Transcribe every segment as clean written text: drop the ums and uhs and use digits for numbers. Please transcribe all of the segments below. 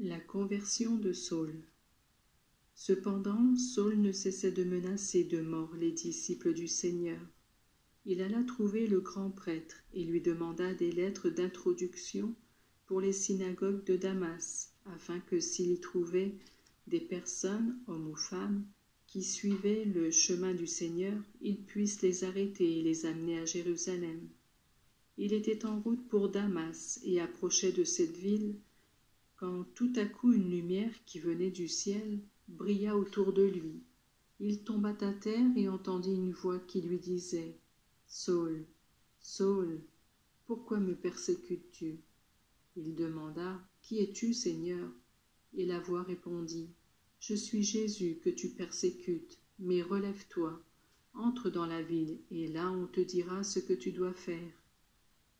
La conversion de Saul. Cependant, Saul ne cessait de menacer de mort les disciples du Seigneur. Il alla trouver le grand prêtre et lui demanda des lettres d'introduction pour les synagogues de Damas, afin que s'il y trouvait des personnes, hommes ou femmes, qui suivaient le chemin du Seigneur, il puisse les arrêter et les amener à Jérusalem. Il était en route pour Damas et approchait de cette ville, quand tout à coup une lumière qui venait du ciel brilla autour de lui. Il tomba à terre et entendit une voix qui lui disait « Saul, Saul, pourquoi me persécutes-tu » Il demanda « Qui es-tu, Seigneur » Et la voix répondit « Je suis Jésus que tu persécutes, mais relève-toi, entre dans la ville, et là on te dira ce que tu dois faire. »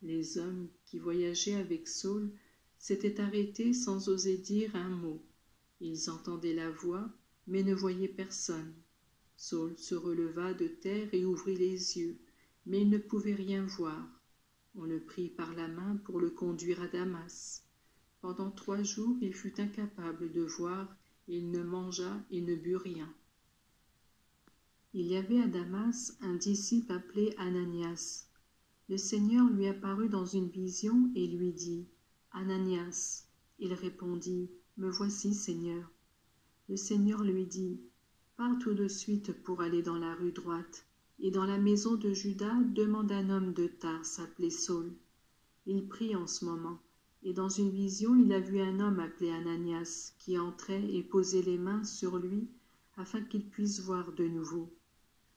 Les hommes qui voyageaient avec Saul s'étaient arrêtés sans oser dire un mot. Ils entendaient la voix, mais ne voyaient personne. Saul se releva de terre et ouvrit les yeux, mais il ne pouvait rien voir. On le prit par la main pour le conduire à Damas. Pendant 3 jours, il fut incapable de voir, et il ne mangea et ne but rien. Il y avait à Damas un disciple appelé Ananias. Le Seigneur lui apparut dans une vision et lui dit « Ananias » Il répondit « Me voici, Seigneur ». Le Seigneur lui dit « Pars tout de suite pour aller dans la rue droite, et dans la maison de Judas demande un homme de Tarse appelé Saul. » Il prie en ce moment, et dans une vision il a vu un homme appelé Ananias qui entrait et posait les mains sur lui afin qu'il puisse voir de nouveau.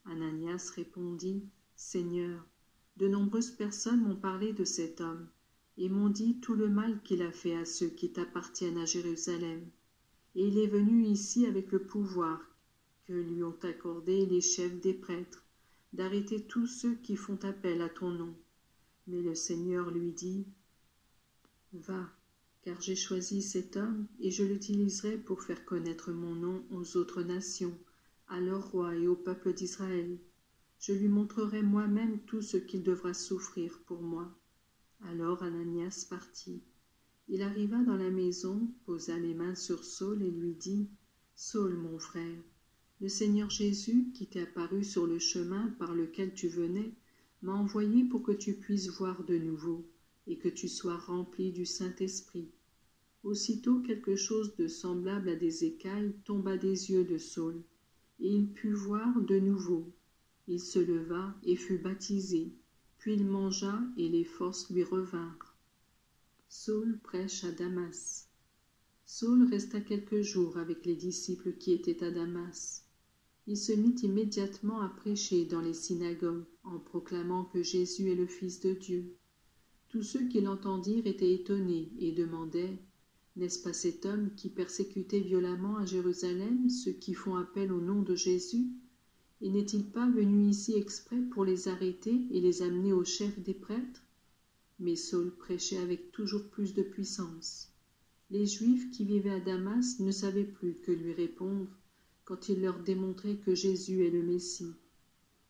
Ananias répondit « Seigneur, de nombreuses personnes m'ont parlé de cet homme, et m'ont dit tout le mal qu'il a fait à ceux qui t'appartiennent à Jérusalem. Et il est venu ici avec le pouvoir que lui ont accordé les chefs des prêtres, d'arrêter tous ceux qui font appel à ton nom. Mais le Seigneur lui dit, « Va, car j'ai choisi cet homme, et je l'utiliserai pour faire connaître mon nom aux autres nations, à leurs rois et au peuple d'Israël. Je lui montrerai moi-même tout ce qu'il devra souffrir pour moi. » Alors Ananias partit. Il arriva dans la maison, posa les mains sur Saul et lui dit « Saul, mon frère, le Seigneur Jésus, qui t'est apparu sur le chemin par lequel tu venais, m'a envoyé pour que tu puisses voir de nouveau et que tu sois rempli du Saint-Esprit. » Aussitôt quelque chose de semblable à des écailles tomba des yeux de Saul, et il put voir de nouveau. Il se leva et fut baptisé, puis il mangea et les forces lui revinrent. Saul prêche à Damas. Saul resta quelques jours avec les disciples qui étaient à Damas. Il se mit immédiatement à prêcher dans les synagogues en proclamant que Jésus est le Fils de Dieu. Tous ceux qui l'entendirent étaient étonnés et demandaient « N'est-ce pas cet homme qui persécutait violemment à Jérusalem ceux qui font appel au nom de Jésus ? Et n'est-il pas venu ici exprès pour les arrêter et les amener au chef des prêtres ?» Mais Saul prêchait avec toujours plus de puissance. Les Juifs qui vivaient à Damas ne savaient plus que lui répondre quand il leur démontrait que Jésus est le Messie.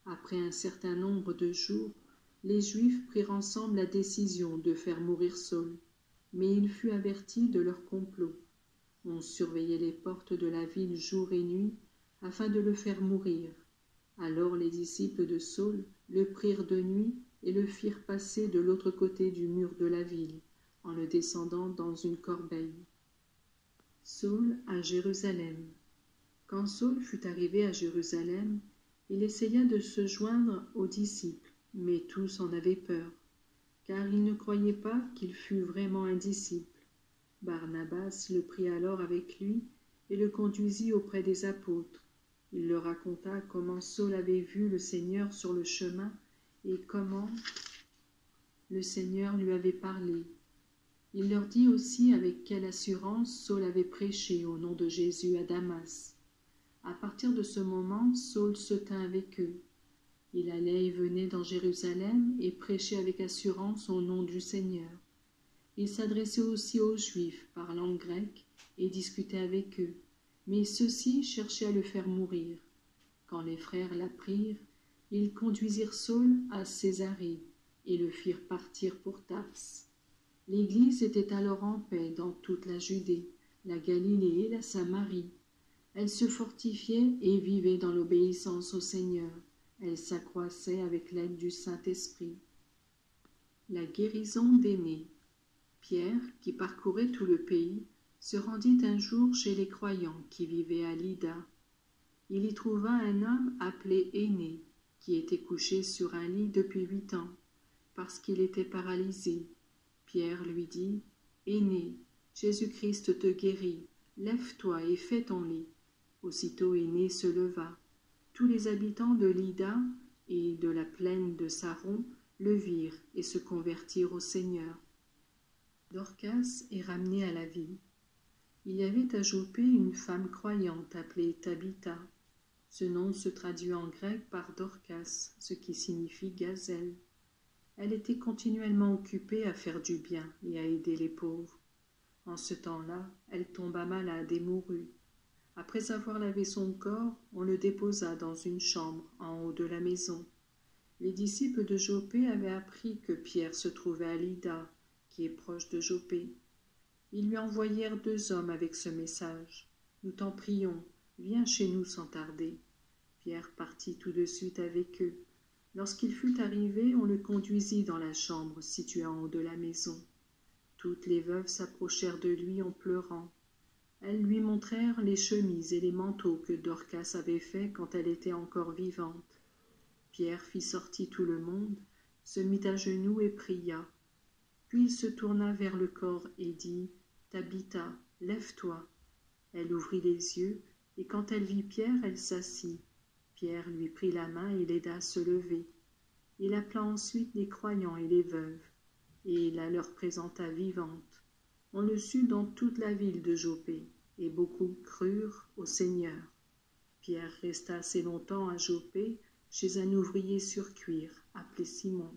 Après un certain nombre de jours, les Juifs prirent ensemble la décision de faire mourir Saul, mais il fut averti de leur complot. On surveillait les portes de la ville jour et nuit afin de le faire mourir. Alors les disciples de Saul le prirent de nuit et le firent passer de l'autre côté du mur de la ville, en le descendant dans une corbeille. Saul à Jérusalem. Quand Saul fut arrivé à Jérusalem, il essaya de se joindre aux disciples, mais tous en avaient peur, car ils ne croyaient pas qu'il fût vraiment un disciple. Barnabas le prit alors avec lui et le conduisit auprès des apôtres. Il leur raconta comment Saul avait vu le Seigneur sur le chemin et comment le Seigneur lui avait parlé. Il leur dit aussi avec quelle assurance Saul avait prêché au nom de Jésus à Damas. À partir de ce moment, Saul se tint avec eux. Il allait et venait dans Jérusalem et prêchait avec assurance au nom du Seigneur. Il s'adressait aussi aux Juifs par langue grecque et discutait avec eux, mais ceux-ci cherchaient à le faire mourir. Quand les frères l'apprirent, ils conduisirent Saul à Césarée et le firent partir pour Tarse. L'Église était alors en paix dans toute la Judée, la Galilée et la Samarie. Elles se fortifiaient et vivaient dans l'obéissance au Seigneur. Elles s'accroissaient avec l'aide du Saint-Esprit. La guérison d'Énée. Pierre, qui parcourait tout le pays, se rendit un jour chez les croyants qui vivaient à Lydda. Il y trouva un homme appelé Énée, qui était couché sur un lit depuis 8 ans, parce qu'il était paralysé. Pierre lui dit, « Énée, Jésus-Christ te guérit, lève-toi et fais ton lit. » Aussitôt Énée se leva. Tous les habitants de Lydda et de la plaine de Saron le virent et se convertirent au Seigneur. Dorcas est ramenée à la vie. Il y avait à Jopé une femme croyante appelée Tabitha. Ce nom se traduit en grec par Dorcas, ce qui signifie gazelle. Elle était continuellement occupée à faire du bien et à aider les pauvres. En ce temps-là, elle tomba malade et mourut. Après avoir lavé son corps, on le déposa dans une chambre en haut de la maison. Les disciples de Jopé avaient appris que Pierre se trouvait à Lydda, qui est proche de Jopé. Ils lui envoyèrent 2 hommes avec ce message. « Nous t'en prions, viens chez nous sans tarder. » Pierre partit tout de suite avec eux. Lorsqu'il fut arrivé, on le conduisit dans la chambre située en haut de la maison. Toutes les veuves s'approchèrent de lui en pleurant. Elles lui montrèrent les chemises et les manteaux que Dorcas avait faits quand elle était encore vivante. Pierre fit sortir tout le monde, se mit à genoux et pria. Puis il se tourna vers le corps et dit, « Tabitha, lève-toi. » Elle ouvrit les yeux, et quand elle vit Pierre, elle s'assit. Pierre lui prit la main et l'aida à se lever. Il appela ensuite les croyants et les veuves, et la leur présenta vivante. On le sut dans toute la ville de Jopé, et beaucoup crurent au Seigneur. Pierre resta assez longtemps à Jopé, chez un ouvrier sur cuir, appelé Simon.